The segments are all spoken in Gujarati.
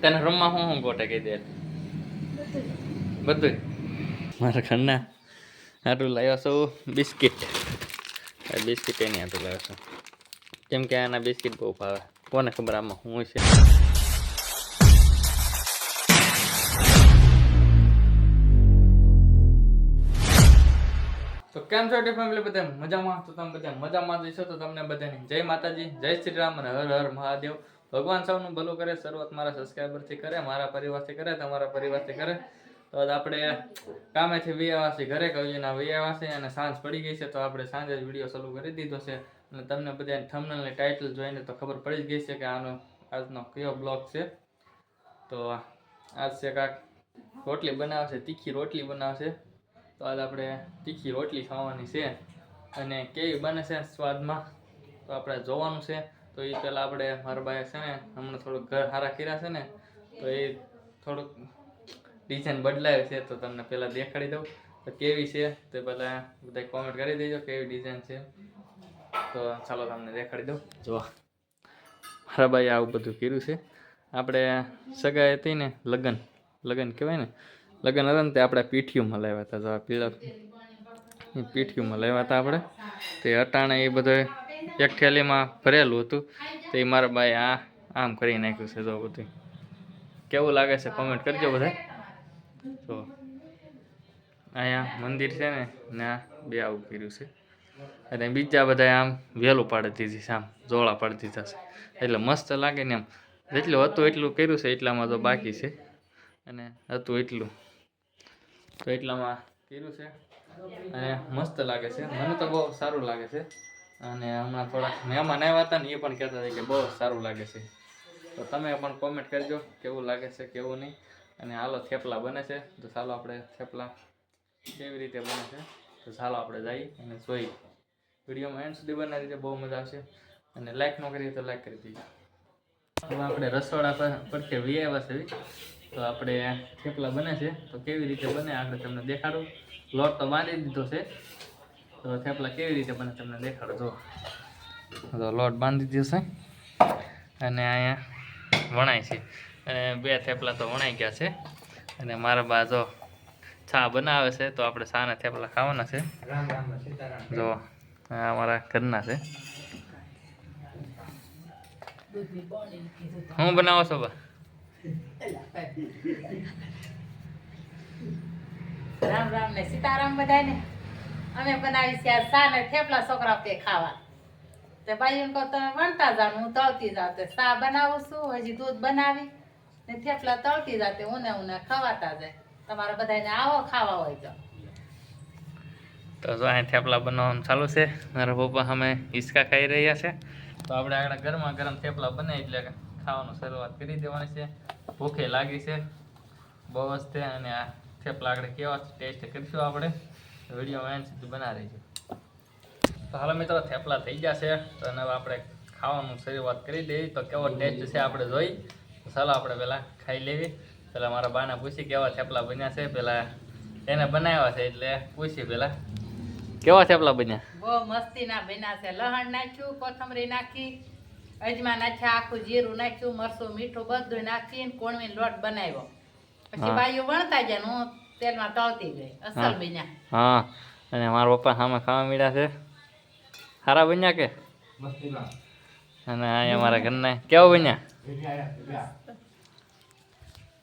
તને રમવા હું ગોટે કહી દે બધું મારા ઘરના આટલું લાવ્યો છું બિસ્કિટ. બિસ્કિટ એની આટલું લાવ્યો છું કેમ કે આના બિસ્કિટ બહુ ભાવે. કોને ખબર આમાં શું છે. તો કેમ છો ફેમિલી બધા મજામાં? તો તમે બધા મજામાં જઈશો તો તમને બધાની જય માતાજી, જય શ્રી રામ અને હર હર મહાદેવ. ભગવાન સૌનું ભલું કરે. શરૂઆત મારા સબસ્ક્રાઈબરથી કરે, મારા પરિવારથી કરે, તમારા પરિવારથી કરે. તો આપણે કામેથી વિયાવાસી ઘરે કવિના વિયાવાસી અને સાંજ પડી ગઈ છે તો આપણે સાંજે જ વિડીયો ચાલુ કરી દીધો છે. અને તમને બધા થંબનેલની ટાઇટલ જોઈને તો ખબર પડી જ ગઈ છે કે આજનો કયો બ્લોગ છે. તો આજ છે કાંક રોટલી બનાવશે, તીખી રોટલી બનાવશે. તો આજ આપણે તીખી રોટલી ખાવાની છે અને કેવી બને છે સ્વાદમાં તો આપણે જોવાનું છે. તો એ પહેલાં આપણે મારા બાએ છે ને હમણાં થોડુંક ઘર સારા કર્યા છે ને તો એ થોડુંક ડિઝાઇન બદલાય છે તો તમને પહેલાં દેખાડી દઉં તો કેવી છે. તો પહેલાં બધા કોમેન્ટ કરી દેજો કેવી ડિઝાઇન છે. તો ચાલો તમને દેખાડી દઉં. જો મારા બાએ આવું બધું કર્યું છે. આપણે સગાઈ હતી ને લગ્ન કહેવાય ને, લગ્ન હતા ને તે આપણે પીઠિયુંમાં લાવ્યા હતા. જો આ પીળા પીઠિયુંમાં લાવ્યા હતા આપણે. તે અટાણે એ બધું એક થેલીમાં ભરેલું હતું. તો એ મારા બાએ આમ કરી નાખ્યું છે. જો બધું કેવું લાગે છે કોમેન્ટ કરજો બધા. તો અહીંયા મંદિર છે ને આ બે આવું કર્યું છે અને બીજા બધા આમ વહેલું પાડી દીધી છે, આમ જોડા પાડી દીધા છે એટલે મસ્ત લાગે ને. આમ જેટલું હતું એટલું કર્યું છે, એટલામાં તો બાકી છે અને હતું એટલું તો એટલામાં કર્યું છે અને મસ્ત લાગે છે. મને તો બહુ સારું લાગે છે. અને હમણાં થોડાક મહેમાન આવ્યા હતા ને એ પણ કહેતા હતા કે બહુ સારું લાગે છે. તો તમે પણ કોમેન્ટ કરજો કેવું લાગે છે કેવું નહીં. અને હાલો થેપલા બને છે તો ચાલો આપણે થેપલા કેવી રીતે બને છે તો ચાલો આપણે જઈએ અને જોઈએ. વિડીયોમાં એન્ડ સુધી બનાવી દીધે બહુ મજા આવશે. અને લાઈક ન કરીએ તો લાઈક કરી દીજો. હવે આપણે રસોડા પર કે આવ્યા છે તો આપણે થેપલા બને છે તો કેવી રીતે બને આપણે તમને દેખાડું. લોટ તો બાંધી દીધો છે તો થેપલા કેવી રીતે બને તમને દેખાડો. જો લોટ બાંધી દીધો છે અને અહીંયા વણાય છે અને બે થેપલા તો વણાઈ ગયા છે. અને મારા બાજુ ચા બનાવે છે તો આપણે ચાના થેપલા ખાવાના છે. જો આ અમારા ઘરના છે. હું બનાવો છો બા? રામ રામ ને સીતારામ બધાને. અમે બનાવી છે સા ને થેપલા છોકરા કે ખાવા. તે ભાઈ કહો તમે વણતા જાવ હું તળતી જાવ. તે સા બનાવું છું, હજી દૂધ બનાવી ને થેપલા તળતી જાતે ઉને ખવાતા જાય. તમારે બધાને આવો ખાવા હોય તો જો અહીં થેપલા બનાવવાનું ચાલુ છે. મારા પપ્પા અમે હિંચકા ખાઈ રહ્યા છે. તો આપણે આગળ ગરમા ગરમ થેપલા બને એટલે ખાવાનું શરૂઆત કરી દેવાની છે. ભૂખે લાગી છે બહુ જ છે અને આ થેપલા આગળ કેવા ટેસ્ટ કરીશું આપણે વિડીયોમાં એન્ડ સુધી બના રહીશું. તો હાલો મિત્રો થેપલા થઈ ગયા છે તો હવે આપણે ખાવાનું શરૂઆત કરી દઈએ. તો કેવો ટેસ્ટ છે આપણે જોઈ. તો ચાલો આપણે પહેલાં ખાઈ લેવી. પહેલાં મારા બાને પૂછી કેવા થેપલા બન્યા છે. પહેલાં એને બનાવ્યા છે એટલે પૂછી પહેલાં કેવા થેપલા બન્યા. બહુ મસ્તીના બન્યા છે. લહણ નાખ્યું, કોથમરી નાખી, અજમા નાખ્યા, આખું જીરું નાખ્યું, મરચું મીઠું બધું નાખીને કોણવીને લોટ બનાવ્યો. પછી બાયું વણતા જાય હું તેલમાં તળતી ગઈ. અસલ બન્યા. હા અને મારા પપ્પા સામે ખાવા મળ્યા છે. સારા બન્યા કે? અને અહીંયા મારા ઘરના કેવા બન્યા?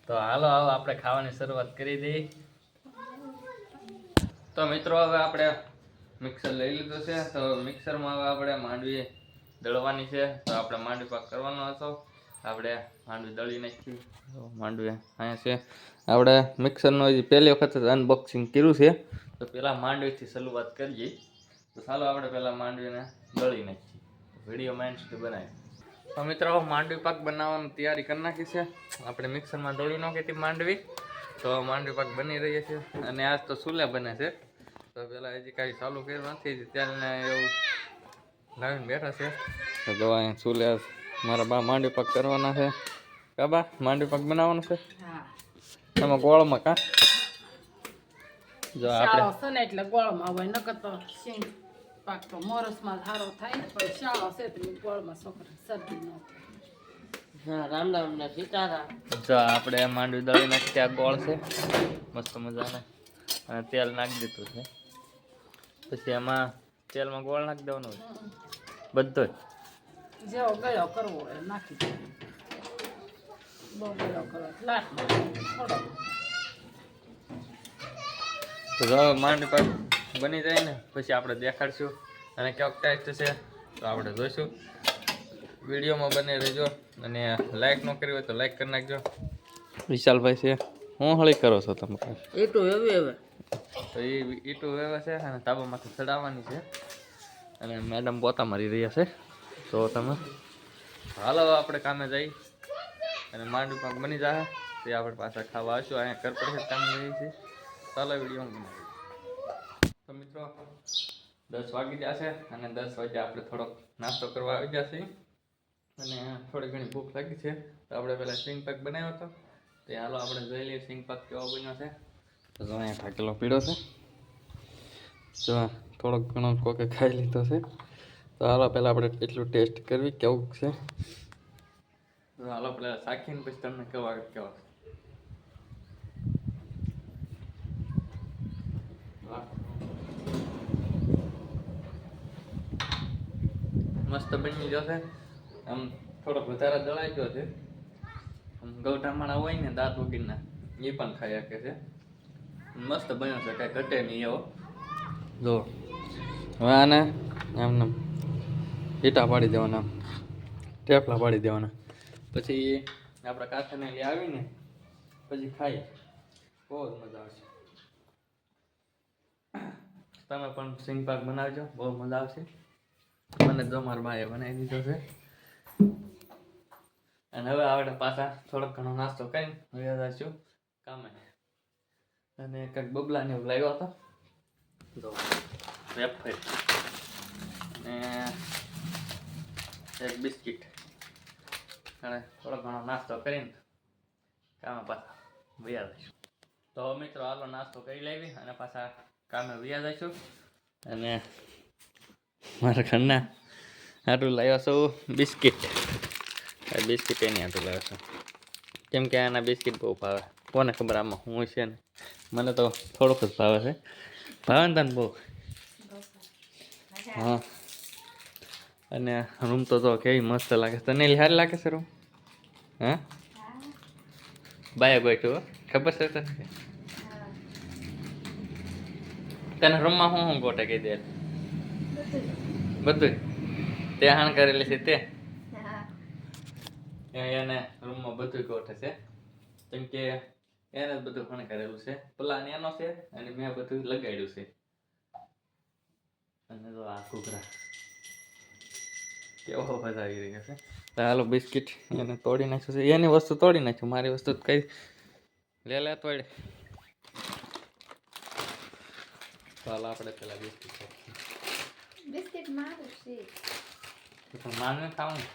તો હાલો આપણે ખાવાની શરૂઆત કરી દઈએ. તો મિત્રો હવે આપણે મિક્સર લઈ લીધું છે. તો મિક્સરમાં હવે આપણે માંડવી દળવાની છે. તો આપણે માંડવી પાક કરવાનો હતો. આપણે માંડવી દળી નાખી. માંડવી અહીંયા છે. આપણે મિક્સરનો હજી પહેલી વખત અનબોક્સિંગ કર્યું છે તો પહેલાં માંડવીથી શરૂઆત કરીએ. તો ચાલો આપણે પહેલાં માંડવીને દળી નાખીએ. વિડીયો માઇન્ડ સુધી બનાવીએ. તો મિત્રો માંડવી પાક બનાવવાની તૈયારી કરી નાખી છે. આપણે મિક્સરમાં દળી નાખી હતી માંડવી. તો માંડવી પાક બની રહી છે અને આજ તો ચૂલે બને છે. તો પહેલાં હજી કાંઈ ચાલુ કર્યું નથી. તેલને એવું લાવીને બેઠા છે. તો જો અહીંયા ચૂલે મારા બા માંડવી પાક કરવાના છે. કા બા માંડવી પાક બનાવવાનો છે એમાં ગોળમાં કા જો આપણે ને એટલે ગોળમાં હોય નકર તો સિંગ પાક તો મોરસમાં સારો થાય ને પણ શાળો છે તો ગોળમાં છોકરા શરદી ન થાય. રામ રામ ને સીતારામ. જો આપણે માંડવી દળી નાખી ત્યાં ગોળ છે મસ્ત મજાના અને તેલ નાખી દીધું છે પછી એમાં તેલમાં ગોળ નાખી દેવાનો બધો જેવો ગળ્યો કરવો હોય નાખી દો. બહુ ગળ્યો કરો લાટ થોડો. તો જો માંડવી પાક બની જાય ને પછી આપણે દેખાડશું અને કેવું ટેસ્ટ છે તો આપણે જોઈશું. વિડીયોમાં બને રહેજો અને લાઈક ન કરી હોય તો લાઈક કરી નાખજો. વિશાલભાઈ છે હું હળી કરો છો તમે? એટલું એવી હવે તો એ ઈટું વેવે છે અને તાબામાંથી ચડાવવાની છે અને મેડમ પોતા મારી રહ્યા છે. તો તમે હાલો આપણે કામે જઈ અને માંડવી પાક બની જાય તે આપણે પાછા ખાવા આવશું. અહીંયા કર પડશે કામે જઈએ છીએ. ચાલો વિડીયો બનાવીએ. તો મિત્રો 10 વાગી જશે અને 10 વાગે આપણે થોડોક નાસ્તો કરવા આવી જશે અને થોડી ઘણી ભૂખ લાગી છે તો આપણે પહેલાં સિંગ પાક બનાવ્યો હતો તે હાલો આપણે જોઈ લઈએ સિંગ પાક કેવો બન્યો છે. તો જો અહીંયા ઢાકેલો પીળો છે જો થોડોક ઘણો કોકે ખાઈ લીધો છે તો હાલો પહેલાં આપણે એટલું ટેસ્ટ કરવી કેવું છે. તો હાલો પહેલાં શાખીને પછી તમને કેવા કેવા મસ્ત બની ગયો છે. આમ થોડોક વધારે દળાઈ ગયો છે. આમ ગૌઠામણા હોય ને દાંત વગીરના એ પણ ખાઈ શકે છે. મસ્ત બન્યો છે કાંઈ ઘટે નહીં એવો. જો હવે આને એમને ઈટા પાડી દેવાના ટેપલા પાડી દેવાના પછી આપણા કાંઠાને લઈ આવીને પછી ખાઈ બહુ જ મજા આવશે. તમે પણ સિંગ પાક બનાવજો બહુ મજા આવશે. મને જો મારા ભાઈએ બનાવી દીધો છે અને હવે આપણે પાછા થોડોક ઘણો નાસ્તો કરીને હવે જઈશું કામે. અને કંઈક બબલાને એવું લાવ્યો હતો જો વેફર અને એક બિસ્કિટ અને થોડો ઘણો નાસ્તો કરીને કામે પાછા વયા જઈશું. તો મિત્રો હાલો નાસ્તો કરી લેવી અને પાછા કામે વયા જઈશું. અને મારા ઘરના આટલું લાવ્યો છું બિસ્કિટ. આ બિસ્કિટ એની આટલું લાવ્યો છું કેમ કે આના બિસ્કિટ બહુ ભાવે. કોને ખબર આમાં હું છે ને મને તો થોડુંક જ ભાવે છે. ભાવે ને તને બહુ? હા. અને રૂમ તો કેવી મસ્ત લાગે છે. તને સારી લાગે છે રૂમ? હા બાય બેઠું ખબર છે તને? તને રૂમમાં હું ગોટે કહી દે બધું તે હાણ કરેલી છે તે એને રૂમમાં બધું ગોઠે છે કેમ કે એને જ બધું હણ કરેલું છે. પ્લાન એનો છે અને મેં બધું લગાડ્યું છે. અને જો આ કુકરા કેવો મજા આવી રહ્યો છે. હાલો બિસ્કિટ એને તોડી નાખ્યું છે. એની વસ્તુ તોડી નાખ્યું મારી વસ્તુ કઈ લે તોડે. તો હાલો આપણે પેલા બિસ્કિટ બિસ્કિટ મારું છે માને ખાવું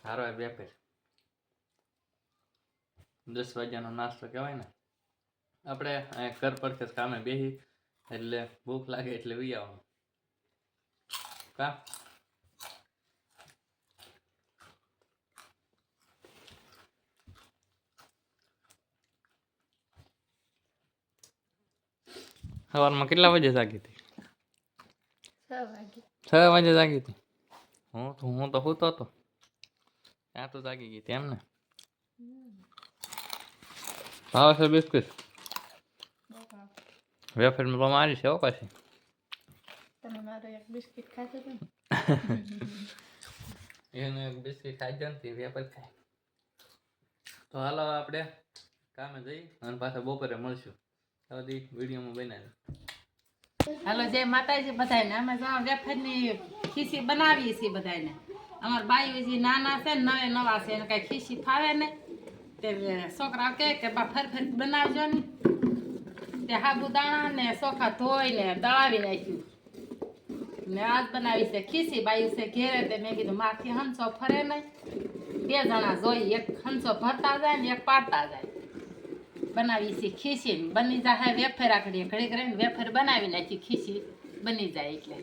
સારો બે પેર 10 વાગ્યાનો નાસ્તો કહેવાય ને. આપણે અહીંયા ઘર પરથી કામે બેસી એટલે ભૂખ લાગે એટલે વી આવવાનું કા. સવારમાં કેટલા વાગે જાગી હતી? 6 વાગે જાગી હતી. હું તો સૂતો હતો ત્યાં તો જાગી ગઈ હતી એમ ને. ભાવે છે બિસ્કિટ? વેફર મારી છે પાછી. એને એક બિસ્કિટ ખાઈ જાય ને વેફર ખાય. તો હાલો આપણે કામે જઈ અને પાછા બપોરે મળશું. બધી વિડીયોમાં બનાવી. હાલો જય માતાજી બધાને. અમે જો વેફરની ખીસી બનાવીએ છીએ બધાને. અમારા બાઈઓ જે નાના છે ને નવા છે એને કાંઈ ખીસી ફાવે ને તે છોકરા કે બા ફર બનાવજો ને તે સાબુદાણા ને ચોખા ધોઈને દળાવી નાખ્યું ને આજ બનાવી છે ખીસી. બાઈ છે ઘેરે તે મેં કીધું માથી હંસો ફરે નહીં 2 જણા જોઈ એક હંસો ભરતા જાય ને એક પાડતા જાય. બનાવી છે ખીસી બની જાય વેફર આકડી ઘડી કરીને વેફર બનાવી નાખી ખીસી બની જાય એટલે